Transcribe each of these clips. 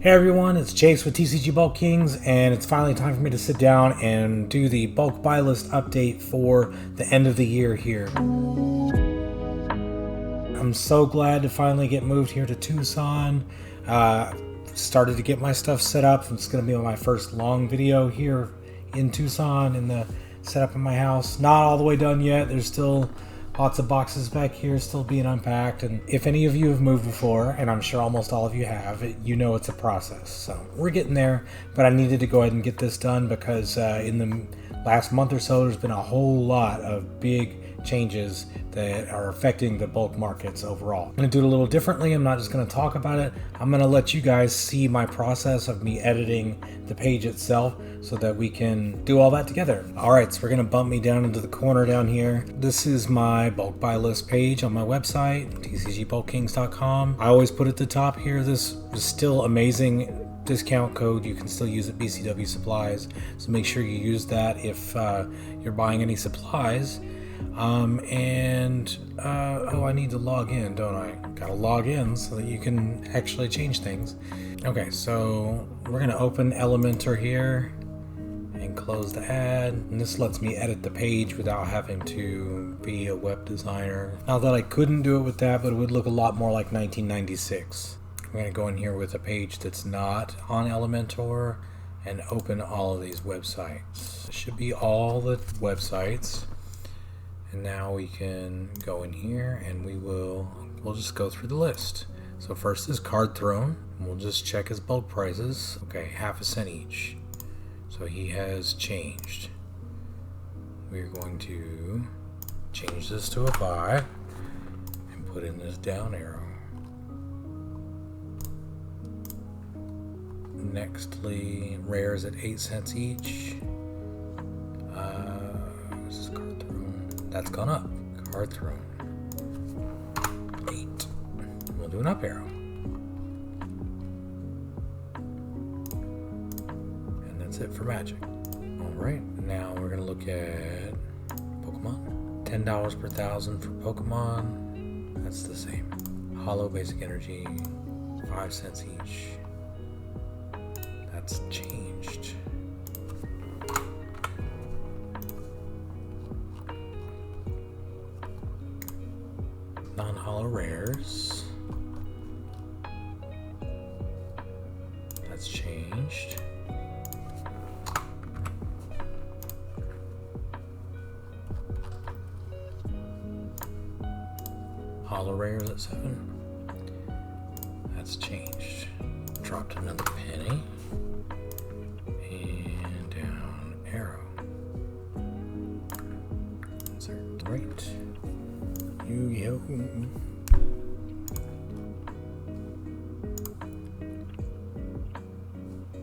Hey everyone, it's Chase with TCG Bulk Kings, and it's finally time for me to sit down and do the bulk buy list update for the end of the year here. I'm so glad to finally get moved here to Tucson. Started to get my stuff set up. It's going to be my first long video here in Tucson in the setup of my house. Not all the way done yet. There's still lots of boxes back here still being unpacked, and if any of you have moved before, and I'm sure almost all of you have, you know it's a process. So we're getting there, but I needed to go ahead and get this done because in the last month or so there's been a whole lot of big changes that are affecting the bulk markets overall. I'm going to do it a little differently. I'm not just going to talk about it. I'm going to let you guys see my process of me editing the page itself so that we can do all that together. Alright, so we're going to bump me down into the corner down here. This is my bulk buy list page on my website, tcgbulkkings.com. I always put at the top here, this is still amazing discount code. You can still use it, BCW Supplies, so make sure you use that if you're buying any supplies. I need to log in, don't I? Gotta log in so that you can actually change things. Okay, so we're gonna open Elementor here and close the ad, and this lets me edit the page without having to be a web designer. Not that I couldn't do it with that, but it would look a lot more like 1996. I'm gonna go in here with a page that's not on Elementor and open all of these websites. This should be all the websites. And now we can go in here and we'll just go through the list. So first is Card Throne, and we'll just check his bulk prices. Okay, 1/2 cent each. So he has changed. We're going to change this to a buy and put in this down arrow. Nextly, rares at 8 cents each. This is Card Throne. That's gone up. Card Throne. 8. We'll do an up arrow. And that's it for Magic. Alright, now we're going to look at Pokemon. $10 per 1,000 for Pokemon. That's the same. Hollow Basic Energy, 5 cents each. That's changed. Non-hollow rares. That's changed. Hollow rares at 7. That's changed. Dropped another penny. And down arrow. Insert. Right. Yu-Gi-Oh!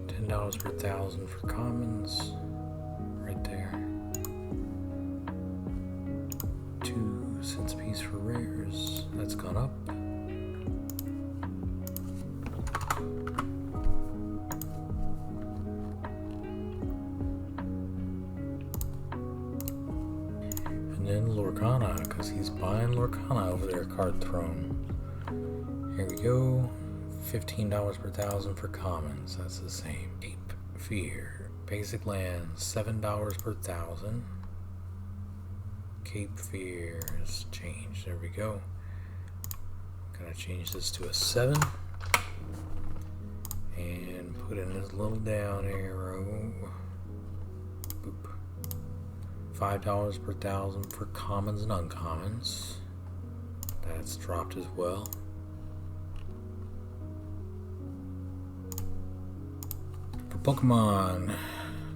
$10 per 1,000 for commons, right there. 2 cents a piece for rares. That's gone up. And then Lorcana, because he's buying Lorcana over there, Card Throne. Here we go. $15 per 1,000 for commons. That's the same. Cape Fear. Basic lands, $7 per 1,000. Cape Fear is changed. There we go. Gonna change this to a 7. And put in this little down arrow. Boop. $5 per 1,000 for commons and uncommons. That's dropped as well. For Pokemon,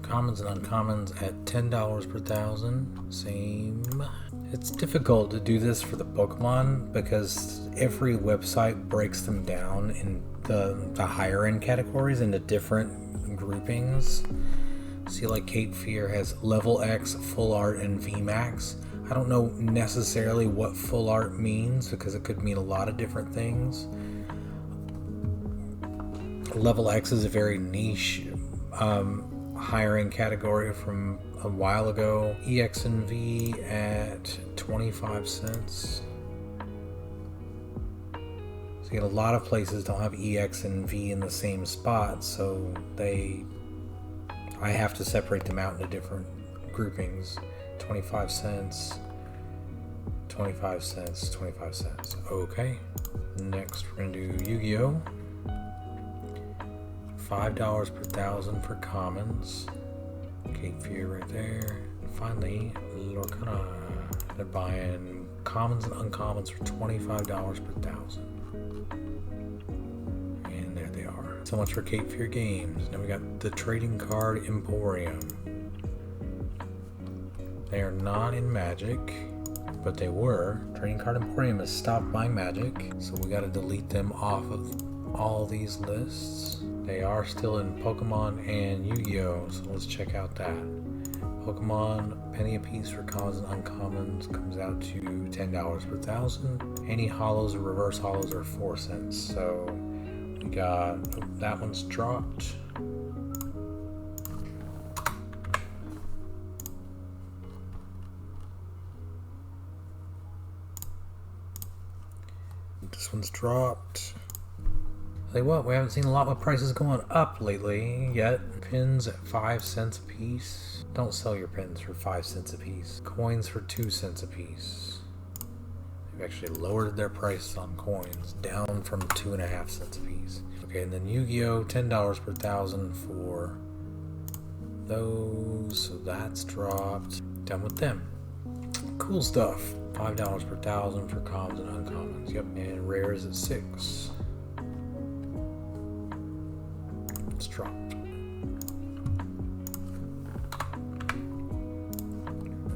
commons and uncommons at $10 per 1,000. Same. It's difficult to do this for the Pokemon because every website breaks them down in the higher end categories into different groupings. See, like Cape Fear has level X, full art, and VMAX. I don't know necessarily what full art means because it could mean a lot of different things. Level X is a very niche higher end category from a while ago. EX and V at 25 cents. See, a lot of places don't have EX and V in the same spot, so I have to separate them out into different groupings. 25 cents, 25 cents, 25 cents. Okay. Next, we're going to do Yu-Gi-Oh! $5 per thousand for commons. Cape Fear right there. Finally, Lorcana. They're buying commons and uncommons for $25 per thousand. And there they are. So much for Cape Fear Games. Now we got the Trading Card Emporium. They are not in Magic, but they were. Trading Card Emporium has stopped buying Magic, so we got to delete them off of all these lists. They are still in Pokemon and Yu-Gi-Oh! So let's check out that. Pokemon, penny a piece for commons and uncommons comes out to $10 per thousand. Any hollows or reverse hollows are 4 cents. So we got, that one's dropped. This one's dropped. Tell you what, we haven't seen a lot of prices going up lately yet. Pins at 5 cents a piece. Don't sell your pins for 5 cents a piece. Coins for 2 cents a piece. They've actually lowered their price on coins down from 2.5 cents a piece. Okay, and then Yu-Gi-Oh! $10 per thousand for those. So that's dropped. Done with them. Cool stuff. $5 per thousand for commons and uncommons. Yep, and rares at 6. It's dropped.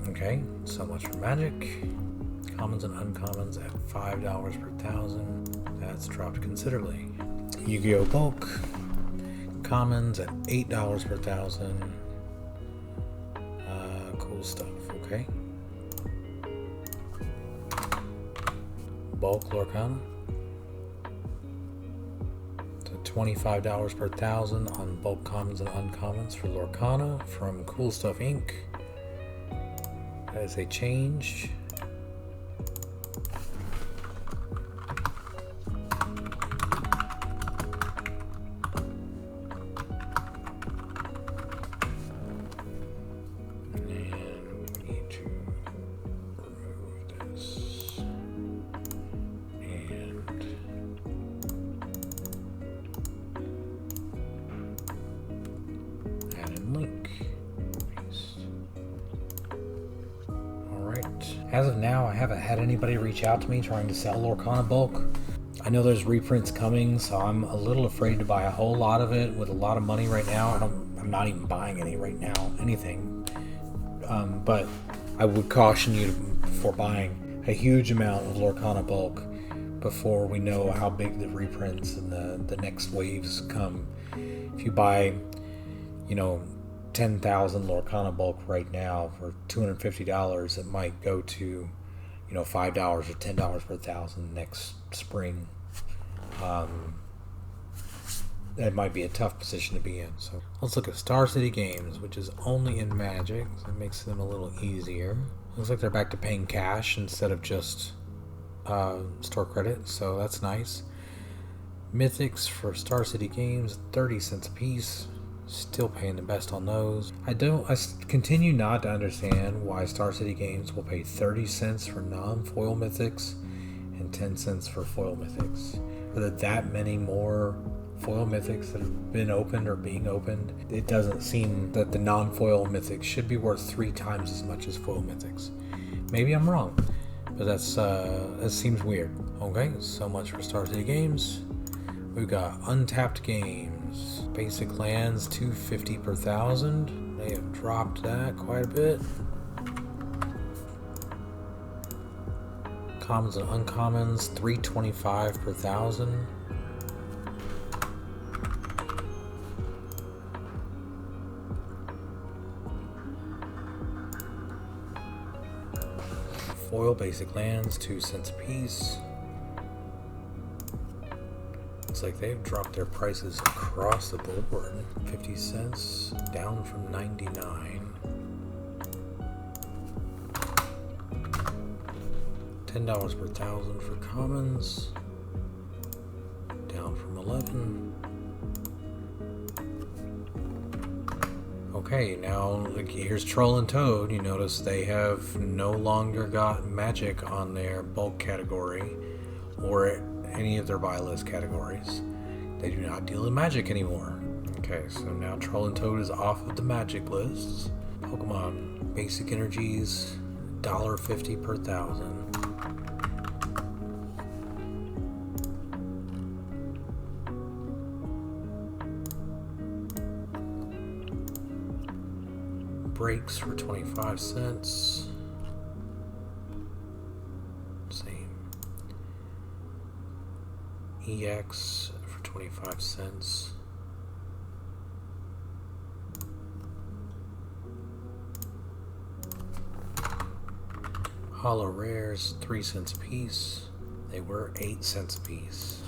Okay, so much for Magic. Commons and uncommons at $5 per thousand. That's dropped considerably. Yu-Gi-Oh! Bulk. Commons at $8 per thousand. Cool stuff, okay. Bulk Lorcana. $25 per thousand on bulk commons and uncommons for Lorcana from Cool Stuff Inc. That is a change. And we need to remove this. Link. Paste. Alright. As of now, I haven't had anybody reach out to me trying to sell Lorcana bulk. I know there's reprints coming, so I'm a little afraid to buy a whole lot of it with a lot of money right now. I'm not even buying any right now, anything. But I would caution you for buying a huge amount of Lorcana bulk before we know how big the reprints and the next waves come. If you buy, 10,000 Lorcana bulk right now for $250, it might go to, $5 or $10 per thousand next spring. That might be a tough position to be in. So let's look at Star City Games, which is only in Magic. So it makes them a little easier. Looks like they're back to paying cash instead of just store credit, so that's nice. Mythics for Star City Games, 30 cents a piece. Still paying the best on those. I continue not to understand why Star City Games will pay 30 cents for non-foil mythics and 10 cents for foil mythics. Are there that many more foil mythics that have been opened or being opened? It doesn't seem that the non-foil mythics should be worth 3 times as much as foil mythics. Maybe I'm wrong, but that seems weird. Okay, so much for Star City Games. We've got Untapped Games. Basic lands, $250 per thousand. They have dropped that quite a bit. Commons and uncommons, $325 per thousand. Foil basic lands, 2 cents a piece. Looks like they've dropped their prices across the board. 50 cents down from 99. $10 per thousand for commons. 11. Okay, now here's Troll and Toad. You notice they have no longer got magic on their bulk category or any of their buy list categories. They do not deal in magic anymore. Okay, so now Troll and Toad is off of the magic lists. Pokemon basic energies, $1.50 per 1,000. Breaks for 25 cents. Same. EX for 25 cents. Holo rares, 3 cents a piece. They were 8 cents a piece.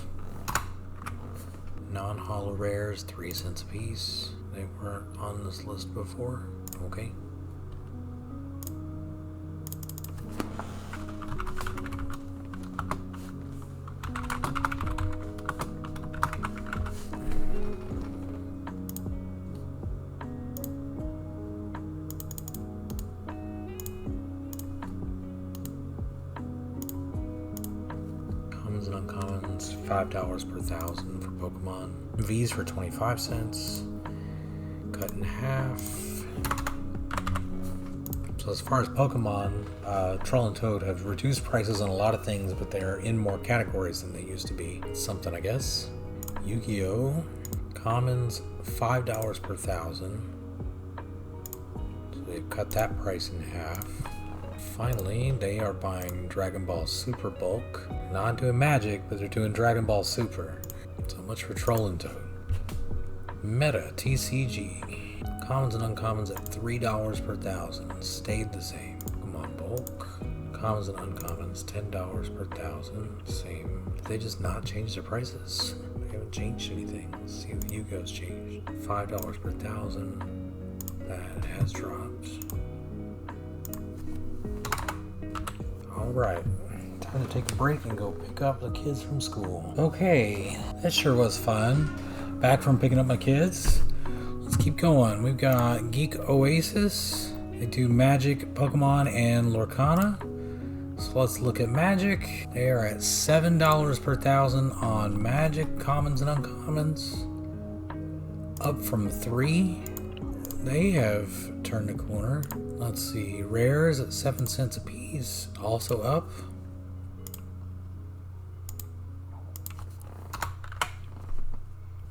Non-holo rares, 3 cents a piece. They weren't on this list before. Okay. Commons and uncommons, $5 per 1,000 for Pokemon. V's for 25 cents. Cut in half. So as far as Pokemon, Troll and Toad have reduced prices on a lot of things, but they're in more categories than they used to be. Something, I guess. Yu-Gi-Oh! Commons, $5 per 1,000. So they've cut that price in half. Finally, they are buying Dragon Ball Super bulk. Not doing Magic, but they're doing Dragon Ball Super. So much for Troll and Toad. Meta TCG. Commons and uncommons at $3 per 1,000. Stayed the same. Pokemon bulk. Commons and uncommons, $10 per 1,000. Same. They just not changed their prices. They haven't changed anything. Let's see what Yu-Gi-Oh's changed. $5 per 1,000. That has dropped. Alright. Time to take a break and go pick up the kids from school. Okay. That sure was fun. Back from picking up my kids. Let's keep going. We've got Geek Oasis. They do Magic, Pokemon, and Lorcana. So let's look at Magic. They are at $7 per 1,000 on Magic, Commons, and Uncommons. Up from $3. They have turned a corner. Let's see. Rares at 7 cents a piece. Also up.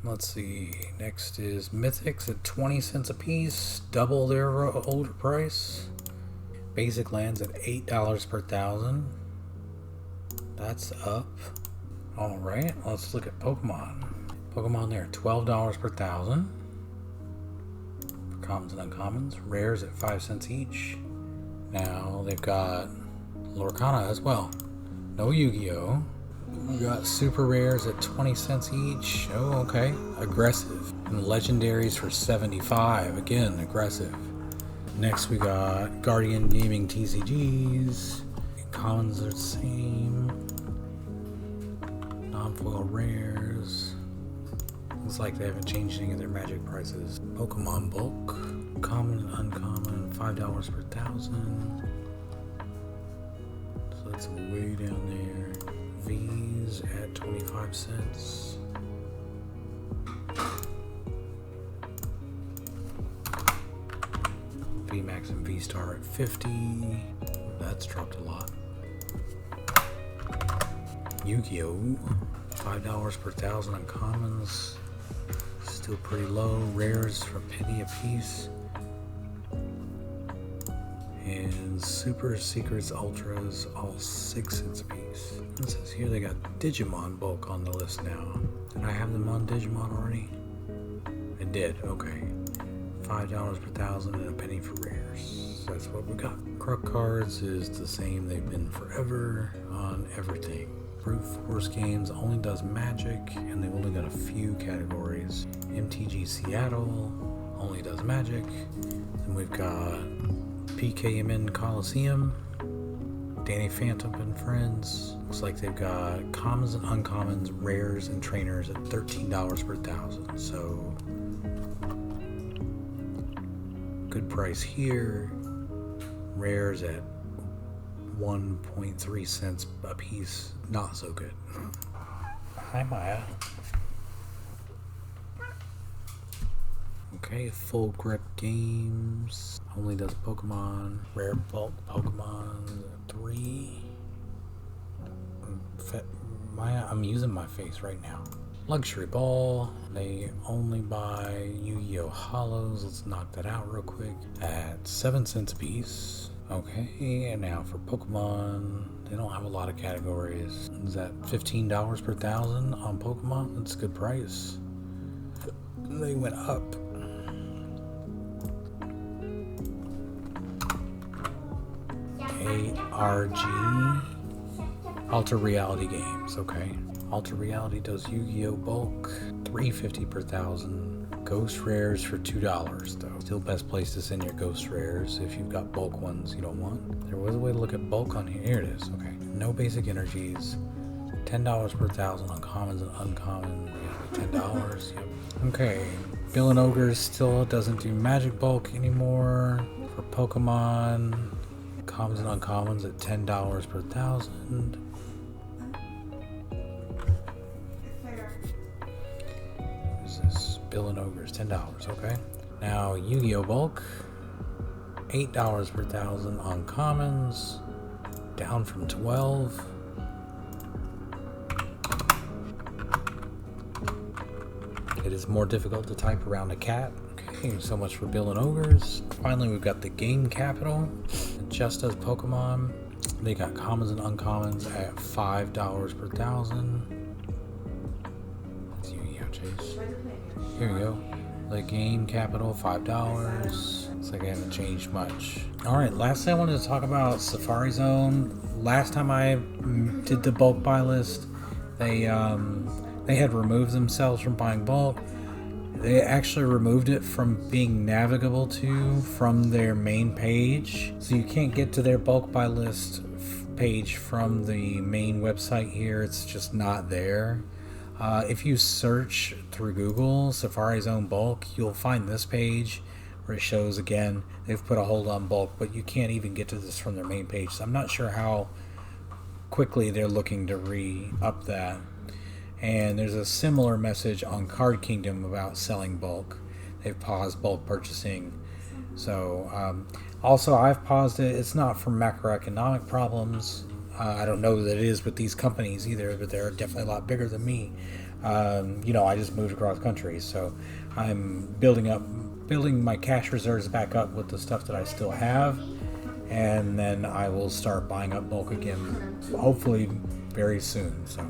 Let's see, next is Mythics at 20 cents a piece, double their older price. Basic lands at $8 per 1,000. That's up. Alright, let's look at Pokemon. Pokemon there, $12 per 1,000. For commons and uncommons. Rares at 5 cents each. Now they've got Lorcana as well. No Yu-Gi-Oh! We got super rares at 20 cents each. Oh, okay. Aggressive. And legendaries for 75. Again, aggressive. Next we got Guardian Gaming TCGs. Commons are the same. Non-foil rares. Looks like they haven't changed any of their magic prices. Pokemon bulk. Common and uncommon. $5 per 1,000. So that's way down there. V's at 25 cents. VMAX and V-Star at 50. That's dropped a lot. Yu-Gi-Oh! $5 per 1,000 on commons. Still pretty low. Rares for a penny a piece. And Super Secrets Ultras, all 6 cents a piece. It says here they got Digimon bulk on the list now. Did I have them on Digimon already? I did, okay. $5 per 1,000 and a penny for rares. That's what we got. Crook cards is the same they've been forever on everything. Brute Force Games only does Magic, and they've only got a few categories. MTG Seattle only does Magic. And we've got PKMN Coliseum. Danny Phantom and Friends. Looks like they've got commons and uncommons, rares and trainers at $13 per thousand. So good price here. Rares at 1.3 cents a piece. Not so good. Hi, Maya. Okay, Full Grip Games only does Pokemon. Rare bulk Pokemon 3. Maya, I'm using my face right now. Luxury Ball. They only buy Yu-Gi-Oh! Hollows. Let's knock that out real quick. At 7 cents a piece. Okay, and now for Pokemon. They don't have a lot of categories. Is that $15 per thousand on Pokemon? That's a good price. They went up. ARG. Alter Reality Games, okay. Alter Reality does Yu-Gi-Oh! Bulk, $3.50 per thousand. Ghost Rares for $2 though. Still best place to send your Ghost Rares if you've got bulk ones you don't want. There was a way to look at bulk on here. Here it is, okay. No basic energies. $10 per thousand on commons and uncommon. Yeah, $10. Yep. Okay. Bill and Ogres still doesn't do magic bulk anymore. For Pokemon, commons and uncommons at $10 per thousand. Who's this? Bill and Ogres, $10. Okay. Now Yu-Gi-Oh! Bulk, $8 per thousand on commons, down from 12. It is more difficult to type around a cat. Okay, so much for Bill and Ogres. Finally, we've got the Game Capital. It just does Pokemon. They got commons and uncommons at $5 per thousand. That's Yu-Gi-Oh! Chase. Here we go. The Game Capital, $5. Looks like I haven't changed much. Alright, lastly I wanted to talk about Safari Zone. Last time I did the bulk buy list, they had removed themselves from buying bulk. They actually removed it from being navigable to from their main page. So you can't get to their bulk buy list page from the main website here. It's just not there. If you search through Google Safari Zone bulk, you'll find this page where it shows again they've put a hold on bulk, but you can't even get to this from their main page. So I'm not sure how quickly they're looking to re-up that. And there's a similar message on Card Kingdom about selling bulk. They've paused bulk purchasing. So also I've paused it. It's not for macroeconomic problems. I don't know that it is with these companies either, but they're definitely a lot bigger than me. I just moved across country, so I'm building my cash reserves back up with the stuff that I still have, and then I will start buying up bulk again, hopefully very soon. So